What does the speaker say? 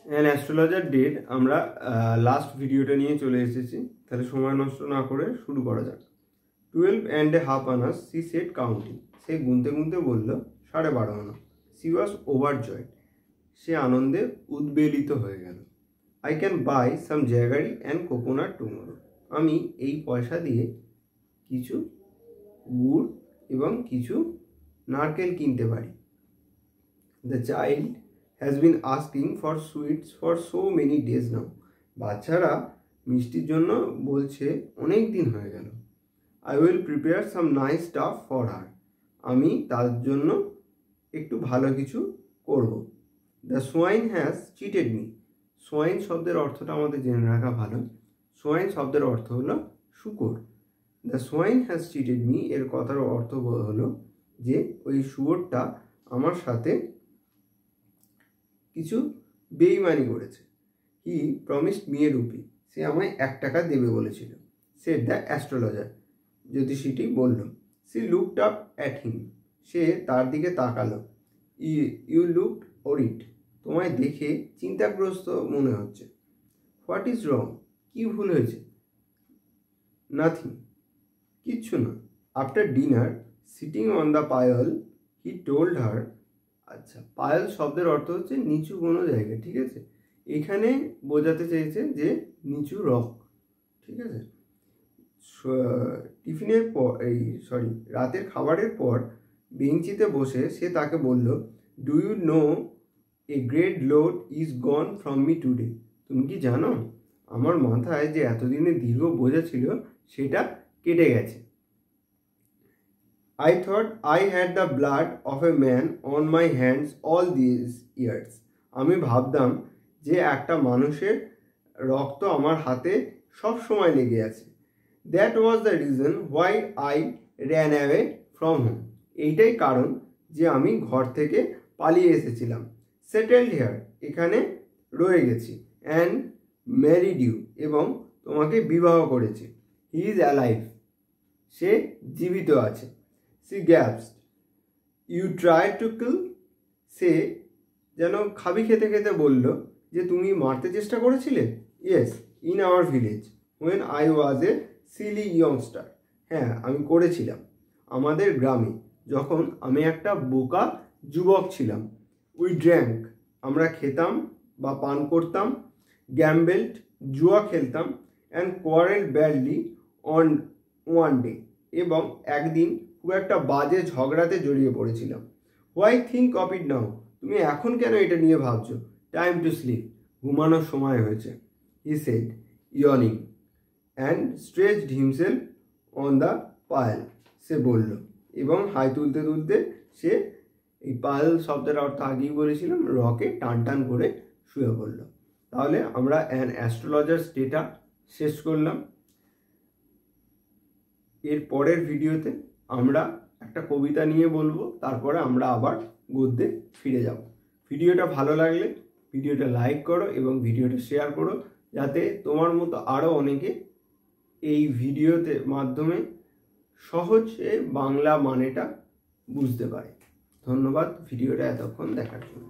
An astrologer date আমরা last ভিডিওটা নিয়ে চলে এসেছি। তাহলে সময় নষ্ট না করে শুরু করা যাক। 12.5 আনার্স সি সেট কাউন্টিং। সে গুনতে গুনতে বলল 12.5 আনা। সি ওয়াজ ওভারজয়েড। সে আনন্দে উদ্বেলিত হয়ে গেল। I can buy some jaggery and coconut tomorrow. আমি এই পয়সা দিয়ে কিছু গুড় এবং কিছু নারকেল কিনতে পারি। The child has been asking for sweets for so many days now. বাচ্চারা মিষ্টির জন্য বলছে অনেক দিন হয়ে গেল। I will prepare some nice stuff for her. আমি তার জন্য একটু ভালো কিছু করব। The swine has cheated me. swine শব্দের অর্থটা আমাদের জেনে রাখা ভালো। swine শব্দের অর্থ হলো শূকর। The swine has cheated me এর কথার অর্থ হলো যে ওই শুয়োরটা আমার সাথে কিছু বেইমানি করেছে। হি প্রমিসড মি এ রুপি। সে আমায় 1 টাকা দেবে বলেছিল। Said the astrologer. জ্যোতিষীটি বলল। She looked up at him. সে তার দিকে তাকালো। You looked worried. তোমায় দেখে চিন্তাগ্রস্ত মনে হচ্ছে। What is wrong? কি ভুল হয়েছে? নাথিং। কিচ্ছু না। After dinner sitting on the pyol he told her. আচ্ছা, পায়েল শব্দের অর্থ হচ্ছে নিচু কোনো জায়গা, ঠিক আছে? এখানে বোঝাতে চেয়েছে যে নিচু রক, ঠিক আছে? টিফিনের পর রাতের খাবারের পর বেঞ্চিতে বসে সে তাকে বলল, do you know a great load is gone from me today. তুমি কি জানো আমার মাথায় যে এতদিনের দীর্ঘ বোঝা ছিল সেটা কেটে গেছে। I thought I had the blood of a man on my hands all these years. আমি ভাবতাম যে একটা মানুষের রক্ত আমার হাতে সব সময় লেগে আছে। That was the reason why I ran away from home. এইটাই কারণ যে আমি ঘর থেকে পালিয়ে এসেছিলাম। Settled here. এখানে রয়ে গেছি। And married you. এবং তোমাকে বিবাহ করেছি। He is alive. সে জীবিত আছে। She gasped. You tried to kill? সে যেন খাবি খেতে খেতে বলল যে তুমি মারতে চেষ্টা করেছিলে? Yes, in our village when I was a silly youngster. হ্যাঁ, আমি করেছিলাম আমাদের গ্রামে যখন আমি একটা বোকা যুবক ছিলাম। We drank. আমরা খেতাম বা পান করতাম। Gambled. জুয়া খেলতাম। And quarreled badly on one day. এবং একদিন খুব একটা বাজে ঝগড়াতে জড়িয়ে পড়েছিলাম। Why think of it now? তুমি এখন কেন এটা নিয়ে ভাবছো? Time to sleep. ঘুমানোর সময় হয়েছে। He said yawning and stretched himself on the pyol. সে বলল এবং হাই তুলতে তুলতে সে এই পায়েল শব্দের অর্থ আগেই বলেছিলাম, রকে টান টান করে শুয়ে পড়ল। তাহলে আমরা অ্যান অ্যাস্ট্রোলজার্স ডেটা শেষ করলাম। এর পরের ভিডিওতে আমরা একটা কবিতা নিয়ে বলবো, তারপরে আমরা আবার গদ্যে ফিরে যাব। ভিডিওটা ভালো লাগলে ভিডিওটা লাইক করো এবং ভিডিওটা শেয়ার করো, যাতে তোমার মতো আরও অনেকে এই ভিডিওতে মাধ্যমে সহজে বাংলা মানেটা বুঝতে পারে। ধন্যবাদ ভিডিওটা এতক্ষণ দেখার জন্য।